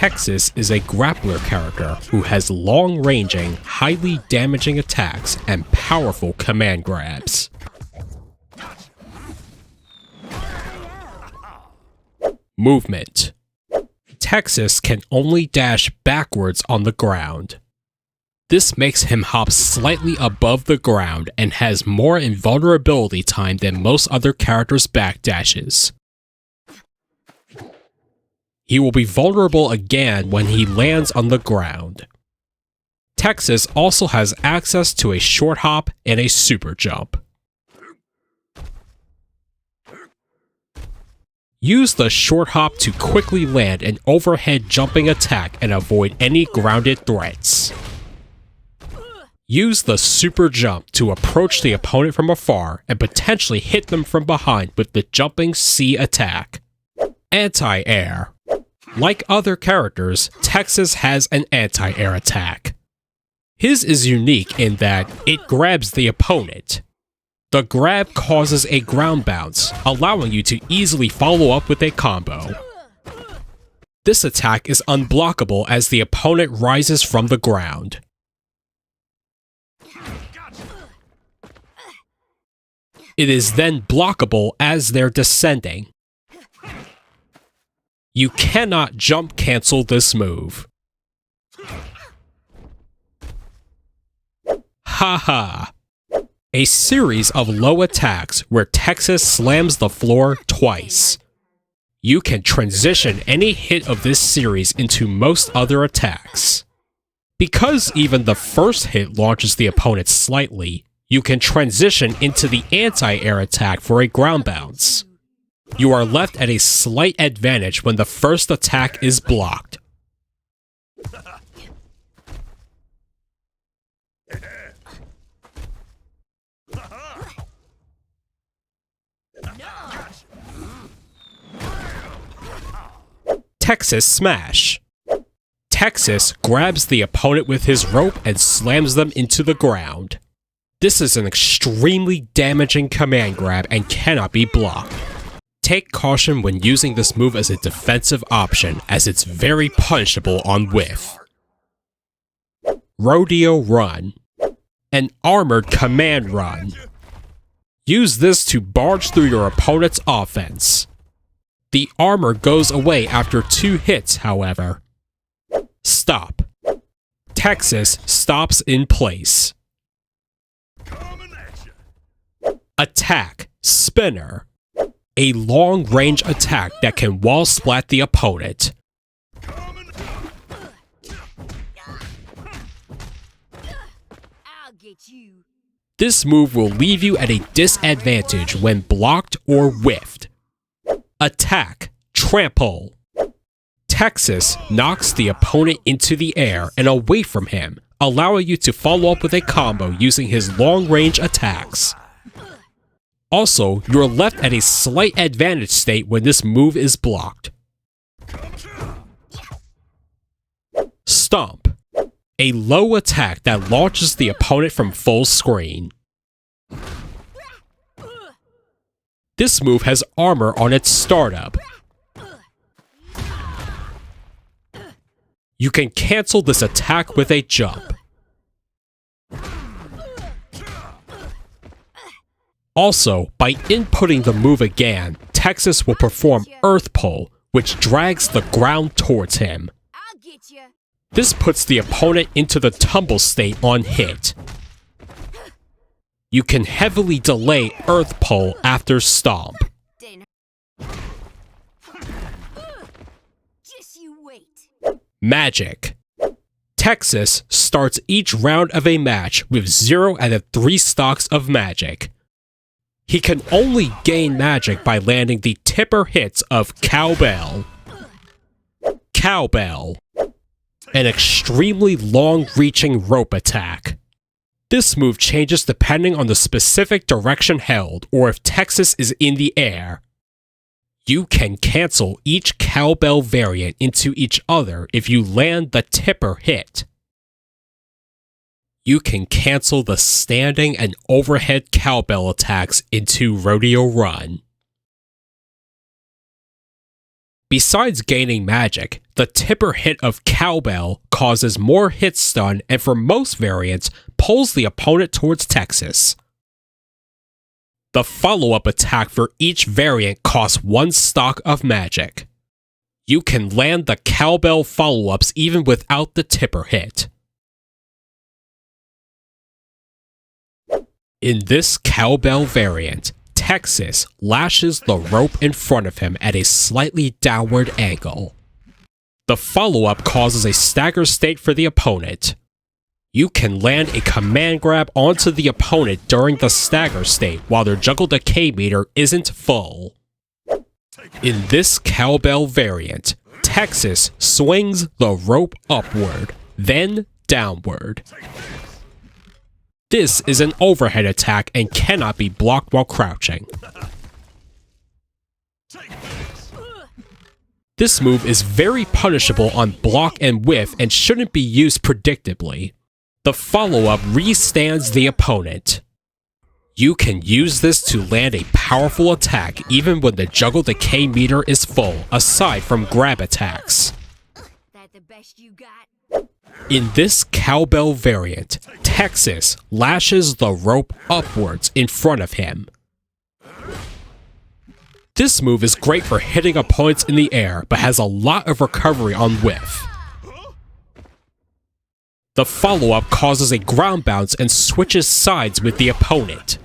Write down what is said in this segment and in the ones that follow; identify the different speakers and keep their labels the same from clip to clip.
Speaker 1: Texas is a grappler character who has long-ranging, highly damaging attacks and powerful command grabs. Movement. Texas can only dash backwards on the ground. This makes him hop slightly above the ground and has more invulnerability time than most other characters' backdashes. He will be vulnerable again when he lands on the ground. Texas also has access to a short hop and a super jump. Use the short hop to quickly land an overhead jumping attack and avoid any grounded threats. Use the super jump to approach the opponent from afar and potentially hit them from behind with the jumping C attack. Anti-air. Like other characters, Texas has an anti-air attack. His is unique in that it grabs the opponent. The grab causes a ground bounce, allowing you to easily follow up with a combo. This attack is unblockable as the opponent rises from the ground. It is then blockable as they're descending. You cannot jump cancel this move. Haha. A series of low attacks where Texas slams the floor twice. You can transition any hit of this series into most other attacks. Because even the first hit launches the opponent slightly, you can transition into the anti-air attack for a ground bounce. You are left at a slight advantage when the first attack is blocked. Texas Smash. Texas grabs the opponent with his rope and slams them into the ground. This is an extremely damaging command grab and cannot be blocked. Take caution when using this move as a defensive option, as it's very punishable on whiff. Rodeo Run. An armored command run. Use this to barge through your opponent's offense. The armor goes away after 2 hits, however. Stop. Texas stops in place. Attack Spinner. A long-range attack that can wall splat the opponent. This move will leave you at a disadvantage when blocked or whiffed. Attack Trample. Texas knocks the opponent into the air and away from him, allowing you to follow up with a combo using his long-range attacks. Also, you're left at a slight advantage state when this move is blocked. Stomp. A low attack that launches the opponent from full screen. This move has armor on its startup. You can cancel this attack with a jump. Also, by inputting the move again, Texas will perform Earth Pull, which drags the ground towards him. This puts the opponent into the tumble state on hit. You can heavily delay Earth Pull after Stomp. Magic. Texas starts each round of a match with 0 out of 3 stocks of magic. He can only gain magic by landing the tipper hits of COWBELL. COWBELL. An extremely long-reaching rope attack. This move changes depending on the specific direction held or if Texas is in the air. You can cancel each COWBELL variant into each other if you land the tipper hit. You can cancel the standing and overhead COWBELL attacks into Rodeo Run. Besides gaining magic, the tipper hit of Cowbell causes more hit stun and for most variants, pulls the opponent towards Texas. The follow-up attack for each variant costs 1 stock of magic. You can land the Cowbell follow-ups even without the tipper hit. In this Cowbell variant, Texas lashes the rope in front of him at a slightly downward angle. The follow-up causes a stagger state for the opponent. You can land a command grab onto the opponent during the stagger state while their juggle decay meter isn't full. In this Cowbell variant, Texas swings the rope upward, then downward. This is an overhead attack and cannot be blocked while crouching. This move is very punishable on block and whiff and shouldn't be used predictably. The follow-up re-stands the opponent. You can use this to land a powerful attack even when the juggle decay meter is full, aside from grab attacks. In this Cowbell variant, Texas lashes the rope upwards in front of him. This move is great for hitting opponents in the air, but has a lot of recovery on whiff. The follow-up causes a ground bounce and switches sides with the opponent.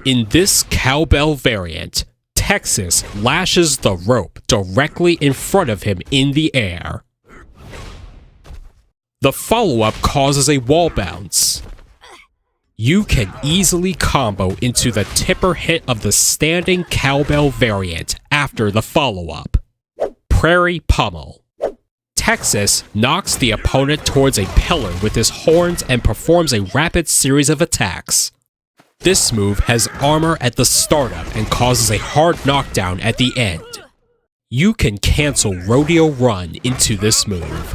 Speaker 1: In this Cowbell variant, Texas lashes the rope directly in front of him in the air. The follow-up causes a wall bounce. You can easily combo into the tipper hit of the standing Cowbell variant after the follow-up. Prairie Pummel. Texas knocks the opponent towards a pillar with his horns and performs a rapid series of attacks. This move has armor at the startup and causes a hard knockdown at the end. You can cancel Rodeo Run into this move.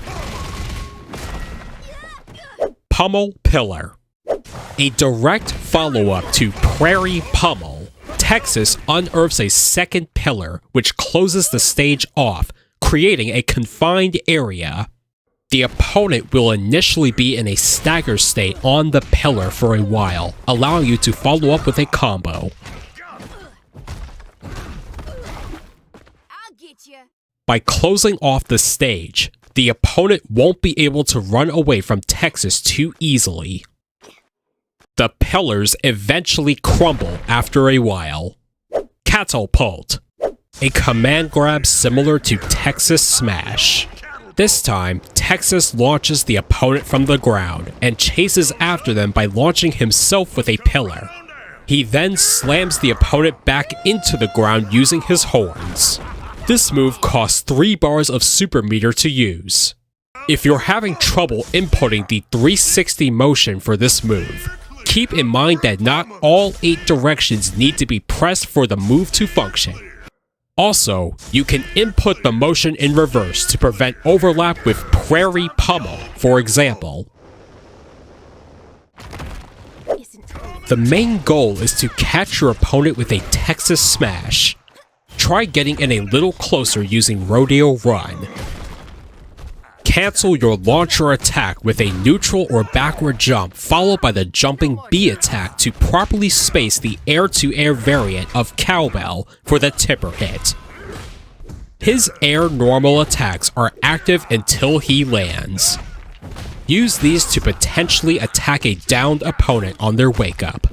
Speaker 1: Pummel Pillar. A direct follow-up to Prairie Pummel, Texas unearths a second pillar which closes the stage off, creating a confined area. The opponent will initially be in a stagger state on the pillar for a while, allowing you to follow up with a combo. By closing off the stage, the opponent won't be able to run away from Texas too easily. The pillars eventually crumble after a while. Catapult. A command grab similar to Texas Smash. This time, Texas launches the opponent from the ground and chases after them by launching himself with a pillar. He then slams the opponent back into the ground using his horns. This move costs 3 bars of super meter to use. If you're having trouble inputting the 360 motion for this move, keep in mind that not all 8 directions need to be pressed for the move to function. Also, you can input the motion in reverse to prevent overlap with Prairie Pummel, for example. The main goal is to catch your opponent with a Texas Smash. Try getting in a little closer using Rodeo Run. Cancel your launcher attack with a neutral or backward jump followed by the jumping B attack to properly space the air-to-air variant of Cowbell for the tipper hit. His air normal attacks are active until he lands. Use these to potentially attack a downed opponent on their wake up.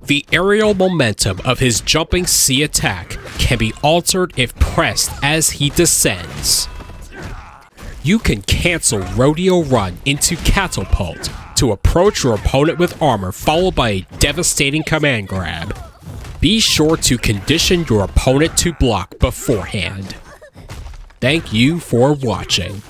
Speaker 1: The aerial momentum of his jumping C attack can be altered if pressed as he descends. You can cancel Rodeo Run into Catapult to approach your opponent with armor followed by a devastating command grab. Be sure to condition your opponent to block beforehand. Thank you for watching.